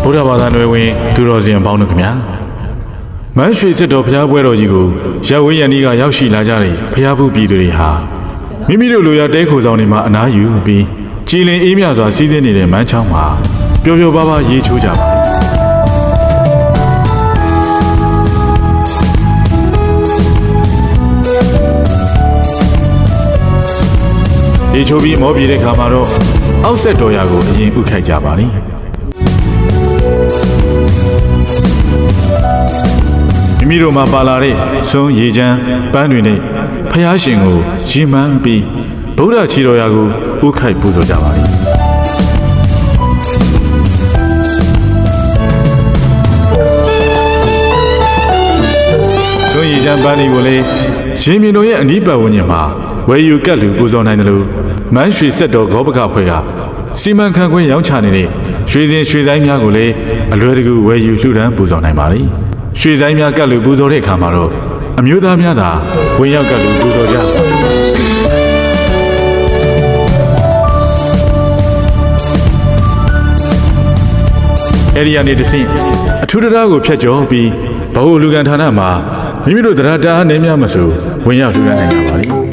ဗုဒ္ဓဘာသာနွယ်ဝင်သူတော်စင်ပေါင်းတို့ခင်ဗျာမန်းရွှေစစ်တော်ဘုရားပွဲတော်ကြီးကိုရပ်ဝေးရန်ဒီကရောက်ရှိလာကြတဲ့ဘုရားဘူးပြည်သူတွေဟာမိမိတို့လိုရာတဲခိုဆောင်တွေမှာအနားယူပြီးကြည်လင်အေးမြစွာစီးဆင်းနေတဲ့မန်းချောင်းမှာပျော်ပျော်ပါးပါးရေချိုးကြပါရေချိုးပြီးမောပြေတဲ့ခါမှာတော့အောက်ဆက်တော်ရာကိုအရင်ဥခိုက်ကြပါလိမ့်မိမိတို့မှာပါလာတဲ့စွန်းရေချမ်းပန်းတွေနဲ့ဖျားရှင်ကိုရင်မှန်းပြီးဗုဒ္ဓခြေတော်ရာကိုဥခိုက်ပူဇော်ကြပါလိမ့်စွန်းရေချမ်းပန်းတွေကိုလည်းရှင်မြင်တော်ရဲ့အနီးပတ်ဝန်းကျင်မှာဝယ်ယူကတ်လူပူဇော်နိုင်တယ်လို့မန်းရွှေဆက်တော်ဂောဘကဖွဲ့ကစီမံခန့်ခွဲရောင်းချနေတဲ့ရွှေစင်ရွှေဆိုင်များကိုလည်းအလွယ်တကူဝယ်ယူလှူဒန်းပူဇော်နိုင်ပါလိမ့်ရွှေဆိုင်များကတ်လူပူဇော်တဲ့အခါမှာတော့အမျိုးသားများသာဝင်ရောက်ကတ်လူပူဇော်ကြအဲ့ဒီကနေတဆင့်အထူးတရားကိုဖျက်ကျော်ပြီးဘဝလူကန်ဌာနမှာမိမိတို့တရားတာနေများမဆိုဝင်ရောက်လှူဒန်းနိုင်ကြပါလိမ့်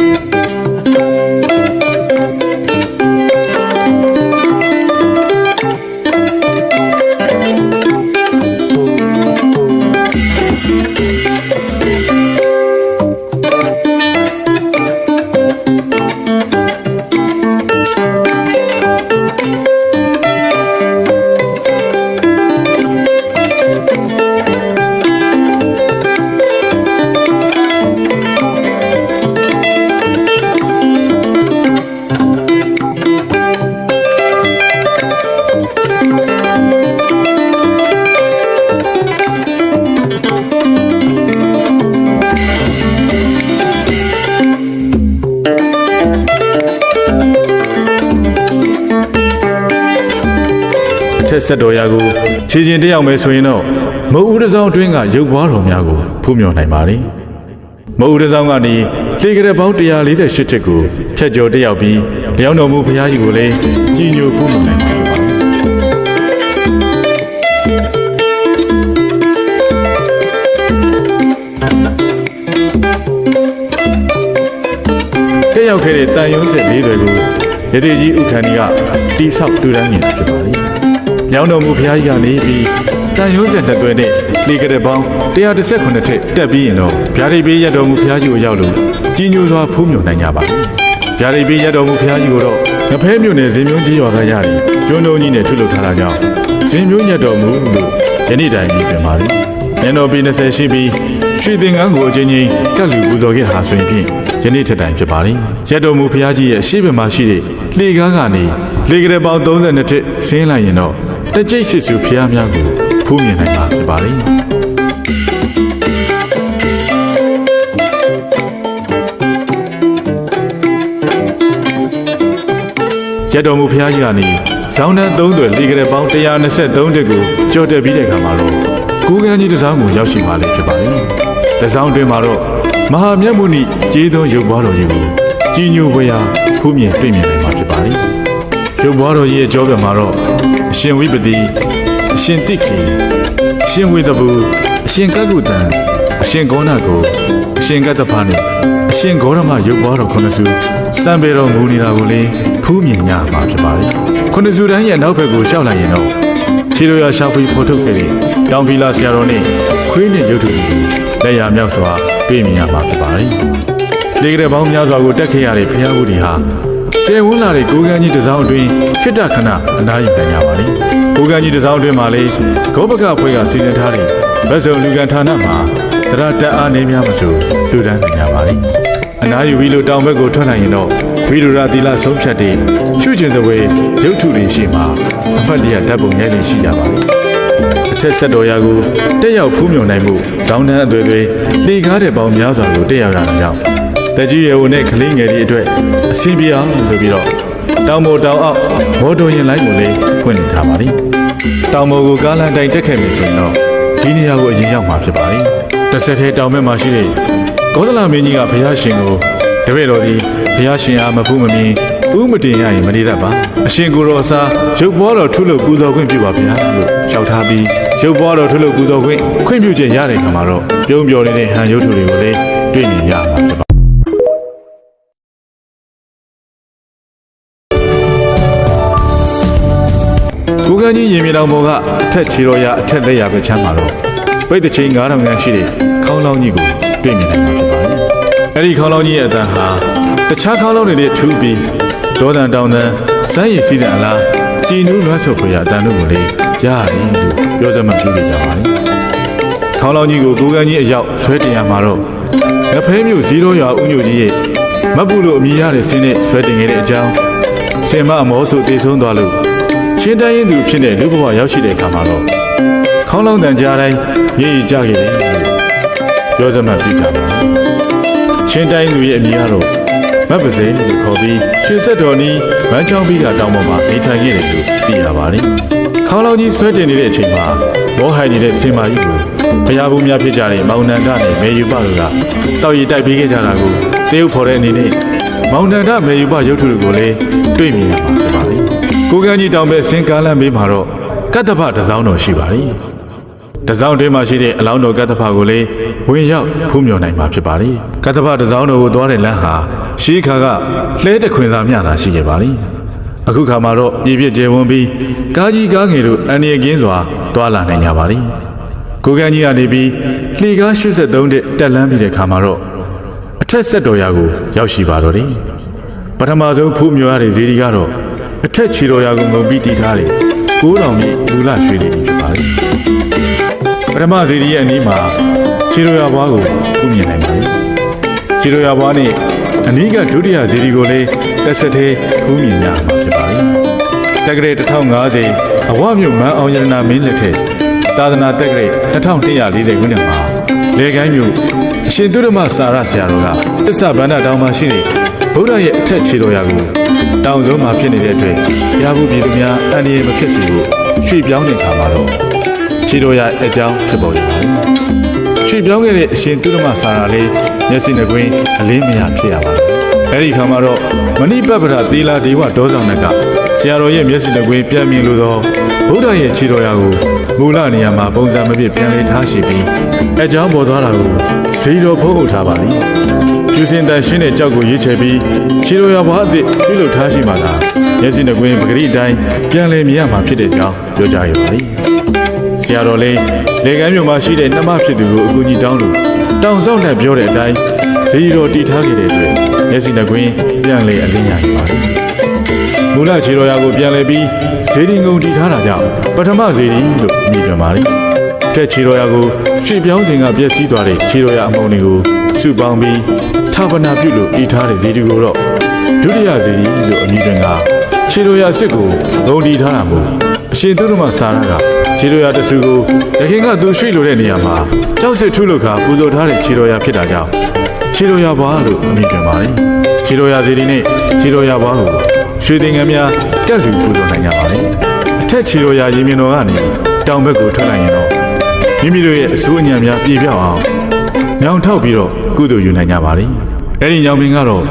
ဆက်တော်ရာကိုခြေချင်းတက်ရောက်မယ်ဆိုရင်တော့မုတ်ဦးတစောင်းအတွင်းကရုပ်ပွားတော်များကိုဖူးမြော်နိုင်ပါလေမုတ်ဦးတစောင်းကနေလေကရက်ပေါင်း148ထစ်ကိုဖြတ်ကျော်တက်ရောက်ပြီးလျောင်းတော်မူဘုရားကြီးကိုလည်းကြီးညိုဖူးမြော်နိုင်ပါတက်ရောက်ခဲ့တဲ့တန်ရုံးစစ်လေးတွေကိုရတေကြီးဥက္ကဋ္ဌကတိဆောက်တူတန်းနေဖြစ်ပါလေညောင်းတော်မူဘုရားကြီးကနေပြီးတန်ရုံးဆက်နှစ်သွဲနဲ့လေကရက်ပေါင်း118ထက်တက်ပြီးရင်တော့ဗျာဒိတ်ပေးရတော်မူဘုရားကြီးကိုရောက်လို့ကြီးညိုစွာဖူးမြော်နိုင်ကြပါဗျာဒိတ်ပေးရတော်မူဘုရားကြီးကိုတော့ငဖဲမြို့နယ်ဇင်မျိုးကြီးရွာကရတယ်ကျွန်းတုံးကြီးနဲ့ထုလုပ်ထားတာကြောင့်ဇင်မျိုးညတ်တော်မူလို့ယနေ့တိုင်ပြီးပြင်ပါလေညတော်ปี20ရှိပြီးရွှေသင်္ကန်းကိုအချင်းချင်းကတ်လူပူဇော်ခဲ့တာဆိုရင်ဖြင့်ယနေ့ထက်တိုင်ဖြစ်ပါလေရတော်မူဘုရားကြီးရဲ့အရှိဘမှာရှိတဲ့လေကားကနေလေကရက်ပေါင်း32ထက်ဆင်းလိုက်ရင်တော့တကြိတ်ရှိစုဖျားများကိုဖူးမြင်နိုင်မှာဖြစ်ပါလိမ့်ရတော်မူဖျားကြီးကနေဇောင်းနှံ3သွဲလေကရက်ပေါင်း123တက်ကိုကြော်တက်ပြီးတဲ့အခါမှာတော့ကိုးကန်းကြီးတစ်စောင်းကိုရောက်ရှိပါလိမ့်ဖြစ်ပါလိမ့်တစ်စောင်းတွင်မှာတော့မဟာမြတ်မုနိကျေးသွန်းရုပ်ပွားတော်ကြီးကိုကြီးညိုပွဲရာဖူးမြင်တွေ့မြင်နိုင်မှာဖြစ်ပါလိမ့်ရုပ်ပွားတော်ကြီးရဲ့ကြောပြမှာတော့အရှင်ဝိပတိအရှင်တိခိအရှင်ဝေဒဘူအရှင်ကကုတံအရှင်ဂေါဏကိုအရှင်ကတ္တဖာနဲ့အရှင်ဂေါရမရုပ်ပွားတော်ခုနှစ်စုစံပေတော်မူနေတာကိုလည်းဖူးမြင်ကြမှာဖြစ်ပါလေခုနှစ်စုတိုင်းရဲ့နောက်ဘက်ကိုရှောက်လိုက်ရင်တော့ခြေတော်ရရှာဖွေဖော်ထုတ်ခဲ့တဲ့တောင်ဖီလာဆရာတော်နဲ့ခွေးနဲ့ရုပ်ထုကိုလက်ရမြောက်စွာတွေ့မြင်ရမှာဖြစ်ပါလေလေကရက်ပေါင်းများစွာကိုတက်ခဲ့ရတဲ့ဘုရားဝုဒ္ဓဟာကျယ်ဝန်းလာတဲ့ကိုးကန်းကြီးတစ်စောင်းအတွင်းခိတ္တခဏအနားယူနိုင်ကြပါလိမ့်ကိုးကန်းကြီးတစ်စောင်းအတွင်းမှာလေဂောဘကဖွဲ့ကစီစဉ်ထားတဲ့ဗက်စုံလူကန်ဌာနမှာတရားတက်အားနေများမဆိုလူတန်းနိုင်ကြပါလိမ့်အနားယူပြီးလို့တောင်ဘက်ကိုထွက်နိုင်ရင်တော့ဝိရုဒသီလဆုံးဖြတ်တဲ့ချွတ်ကျင်စဝေရုပ်ထုတွေရှိမှာအဖတ်တရဓာတ်ပုံရိုက်နေရှိကြပါလိမ့်အထက်ဆက်တော်ရာကိုတက်ရောက်ဖူးမြော်နိုင်မှုဇောင်းနှံအသွေးတွေလေကားတဲ့ပေါင်းများစွာကိုတက်ရောက်ရတာကြောင့်တကြီးရဲဝင်တဲ့ကလေးငယ်တွေအတွက်အဆင်ပြေအောင်ဆိုပြီးတော့တောင်ပေါ်တောင်အောက်မော်တော်ယာဉ်လိုင်းကိုလည်းဖွင့်နေထားပါလိမ့်တောင်ပေါ်ကိုကားလမ်းတိုင်းတက်ခဲ့ပြီဆိုရင်တော့ဒီနေရာကိုအရင်ရောက်မှာဖြစ်ပါလိမ့်တစ်ဆက်ထဲတောင်ဘက်မှာရှိတဲ့ကောသလမင်းကြီးကဘုရားရှင်ကိုတပည့်တော်ဒီဘုရားရှင်အားမဖူးမမြင်ဥမတင်ရရင်မနေတတ်ပါအရှင်ကိုယ်တော်အစားရုပ်ပွားတော်ထုလို့ပူဇော်ခွင့်ပြုပါဗျာလို့ လျှောက်ထားပြီးရုပ်ပွားတော်ထုတ်လို့ပူဇော်ခွင့်ပြုခြင်းရတဲ့ခါမှာတော့ပြုံးပြော်နေတဲ့ဟန်ရုပ်ထုတွေကိုလည်းတွေ့မြင်ရမှာဖြစ်ပါကိုကန်းကြီးရင်မြေတောင်ပေါ်ကအထက်ခြေတော်ရအထက်လက်ရပဲချမ်းမှာတော့ပိတ်တချင်း9000ခန်းရှိတဲ့ခေါင်းလောင်းကြီးကိုတွေ့မြင်နိုင်မှာဖြစ်ပါတယ်။အဲဒီခေါင်းလောင်းကြီးရဲ့အတန်ဟာတခြားခေါင်းလောင်းတွေနဲ့ထူးပြီးဒေါသန်တောင်တန်စမ်းရည်စီးတဲ့အလားကြည်နူးလွှမ်းဆော်ဖွယ်အတန်တို့ကိုလည်းကြားရတယ်လို့ပြောစမှပြုနေကြပါတယ်။ခေါင်းလောင်းကြီးကိုကိုကန်းကြီးအရောက်ဆွဲတင်ရမှာတော့ငဖဲမျိုးဇီးတော်ရွာဦးညိုကြီးရဲ့မတ်ပုလို့အမည်ရတဲ့ဆင်းနဲ့ဆွဲတင်ခဲ့တဲ့အကြောင်းဆင်မအမောဆိုတည်ဆုံးသွားလို့ရှင်းတိုင်းရင်သူဖြစ်တဲ့လူဘဝရောက်ရှိတဲ့အခါမှာတော့ခေါင်းလောင်းတန်ကြားတိုင်းရည်ရည်ကြခဲ့တယ်လို့ပြောစမှပြုကြပါရှင်းတိုင်းသူရဲ့အမည်ကတော့မတ်ပစေလို့ခေါ်ပြီးရွှေဆက်တော်နီးမန်းချောင်းပြီးတာတောင်ပေါ်မှာနေထိုင်ခဲ့တယ်လို့သိရပါတယ်ခေါင်းလောင်းကြီးဆွဲတင်နေတဲ့အချိန်မှာမောဟိုင်နေတဲ့ဆင်မကြီးကိုဘုရားဘူးများဖြစ်ကြတဲ့မောင်နန္ဒနဲ့မေယူပတို့ကတောက်ရည်တိုက်ပေးခဲ့ကြတာကိုတရုပ်ဖော်တဲ့အနေနဲ့မောင်နန္ဒမေယူပရုပ်ထုတွေကိုလည်းတွေ့မြင်ရမှာဖြစ်ပါတယ်ကိုကန်းကြီးတောင်ပဲဆင်းကားလမ်းဘေးမှာတော့ကတ္တဖတစောင်းတော်ရှိပါတယ်။တစောင်းထဲမှာရှိတဲ့အလောင်းတော်ကတ္တဖကိုလည်းဝင်ရောက်ဖူးမြော်နိုင်မှာဖြစ်ပါတယ်။ကတ္တဖတစောင်းတော်ကိုသွားတဲ့လမ်းဟာရှေးခါကလှဲတခွင်သာမျှသာရှိခဲ့ပါတယ်။အခုခါမှာတော့ပြည်ပြည့်ကျယ်ဝန်းပြီးကားကြီးကားငယ်တို့အန္တရာယ်ကင်းစွာသွားလာနိုင်ကြပါတယ်။ကိုကန်းကြီးကနေပြီးလှေကား83တက်လမ်းပြီးတဲ့ခါမှာတော့အထက်ဆက်တော်ရာကိုရောက်ရှိပါတော့တယ်။ပထမဆုံးဖူးမြော်ရတဲ့ဇီဒီကတော့အထက်ခြေတော်ရာကိုငုံပြီးတည်ထားတယ်9000မြင့်မူလရွှေလီဖြစ်ပါတယ်ပထမဇီဒီရဲ့အနီးမှာခြေတော်ရာဘွားကိုဥမြင်နိုင်ပါတယ်ခြေတော်ရာဘွားနဲ့အနီးကဒုတိယဇီဒီကိုလည်းတစ်ဆက်တည်းဥမြင်ရမှာဖြစ်ပါတယ်တက္ကရာ1050အဝမြို့မန်းအောင်ရတနာမင်းလက်ထက်သာသနာတက္ကရာ2140ခုနှစ်မှာလေကိုင်းမြို့အရှင်သူရမစာရဆရာတော်ကသစ္စာဗန္ဒတောင်မှာရှိတဲ့ဗုဒ္ဓရဲ့အထက်ခြေတော်ရာကိုတောင်ဆုံးမှာဖြစ်နေတဲ့အတွက်ရာဟုပြည်သူများအန္တရာယ်မဖြစ်စေဖို့ရွှေ့ပြောင်းတဲ့အခါမှာတော့ခြေတော်ရာအကြောင်းဖြစ်ပေါ်နေပါတယ်။ရွှေ့ပြောင်းခဲ့တဲ့အရှင်သူရမစာရာလေးမျက်စိနှကွင်းအလင်းမရဖြစ်ရပါတယ်။အဲဒီခါမှာတော့မဏိပပ္ပရသီလာဒေဝဒေါဆောင်နကဆရာတော်ရဲ့မျက်စိနှကွင်းပြန်မြင်လို့တော့ဗုဒ္ဓရဲ့ခြေတော်ရာကိုမူလနေရာမှာပုံစံမပြည့်ပြန်လည်ထားရှိပြီးအကြောင်းပေါ်သွားတာကိုဇီတော်ဖုံးအုပ်ထားပါလိမ့်။ကျူစင်တန်ရှင်းတဲ့ကြောက်ကိုရွေးချယ်ပြီးခြေတော်ရာဘွားအသစ်ပြုလုပ်ထားရှိမှသာမျက်စိနှကွင်းပဂရိအတိုင်းပြန်လည်မြင်ရမှာဖြစ်တဲ့ကြောင်းပြောကြားရပါလိမ့်။ဆရာတော်လေးလေကမ်းမြို့မှာရှိတဲ့နှမဖြစ်သူကိုအကူအညီတောင်းလို့တောင်ဆောက်နဲ့ပြောတဲ့အတိုင်းဇီတော်တည်ထားခဲ့တဲ့အတွက်မျက်စိနှကွင်းပြန်လည်အလင်းရပါလိမ့်။မူလခြေတော်ရာကိုပြန်လည်ပြီးဇေဒီငုံတည်ထားတာကြောင့်ပထမဇေဒီလို့အမည်ပြန်ပါလိမ့်။တဲ့ခြေတော်ရာကိုရွှေ့ပြောင်းစဉ်ကပြည့်စည်သွားတဲ့ခြေတော်ရာအမုံတွေကိုစုပေါင်းပြီးထာပနာပြုလို့ဤထားတဲ့ဇေဒီကိုတော့ဒုတိယဇေဒီလို့အမည်ပြန်ကခြေတော်ရာစစ်ကိုဂုံတီထားတာမို့အရှင်သူရမစာရကခြေတော်ရာတဆူကိုတခင်ကသူရွှေ့လို့တဲ့နေရာမှာကြောက်စစ်ထုလို့ခါပူဇော်ထားတဲ့ခြေတော်ရာဖြစ်တာကြောင့်ခြေတော်ရာဘွားလို့အမည်ပြန်ပါတယ်ခြေတော်ရာဇေဒီနဲ့ခြေတော်ရာဘွားကိုရွှေသင်္ကန်းများကတ်လူပူဇော်နိုင်ကြပါတယ်အထက်ခြေတော်ရာရင်မြင်တော်ကနေတောင်ဘက်ကိုထွက်လိုက်ရင်တော့မိမိတို့ရဲ့အစိုးအညံများပြေပြောက်အောင်ညောင်ထောက်ပြီးတော့ကုသိုလ်ယူနိုင်ကြပါတယ်အဲ့ဒီညောင်ပင်ကတော့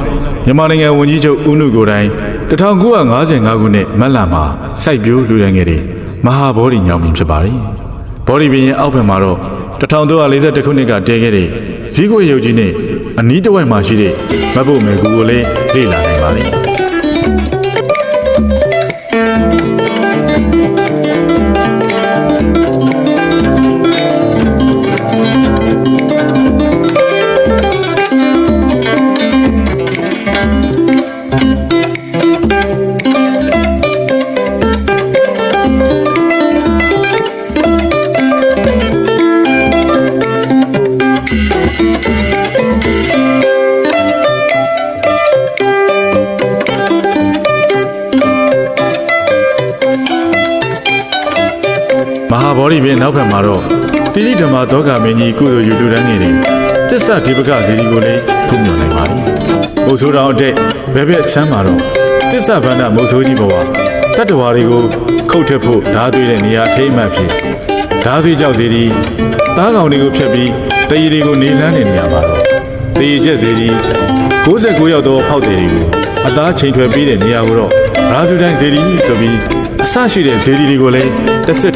မြန်မာနိုင်ငံဝန်ကြီးချုပ်ဦးနုကိုယ်တိုင်1955ခုနှစ်မတ်လမှာစိုက်ပျိုးလူရန်ခဲ့တဲ့မဟာဗောဓိညောင်ပင်ဖြစ်ပါတယ်ဗောဓိပင်ရဲ့အောက်ဘက်မှာတော့1342ခုနှစ်ကတည်ခဲ့တဲ့ဇီးကွေရုပ်ကြီးနဲ့အနီးတစ်ဝိုက်မှာရှိတဲ့မတ်ဖို့မယ်ကူကိုလည်းလေ့လာနိုင်ပါတယ်မဟာဗောဓိပင်နောက်ဘက်မှာတော့တိရိဓမ္မသောကမင်းကြီးကုသိုလ်ယူလူတန်းငယ်တွေသစ္စာဒီပကဇီဒီကိုလည်းဖုံးမြော်နိုင်ပါသည်။မုတ်ဆိုးတောင်အတက်ဘယ်ဘက်ချမ်းမှာတော့သစ္စာဗန္ဒမုတ်ဆိုးကြီးဘဝတတ္တဝါတွေကိုခုတ်ထက်ဖို့ဓာသွေးတဲ့နေရာထိမှန်ဖြစ်ဓာသွေးကြောက်ဇီဒီသားကောင်တွေကိုဖြတ်ပြီးတရီတွေကိုနေလန်းတဲ့နေရာမှာတော့တရီကျက်ဇီဒီ69ရောက်သောဖောက်တယ်တွေကိုအသားချိန်ထွယ်ပြီးတဲ့နေရာကိုတော့ရာဇူတိုင်းဇီဒီဆိုပြီးအဆရှိတဲ့ဇီဒီတွေကိုလည်းတစ်စစ်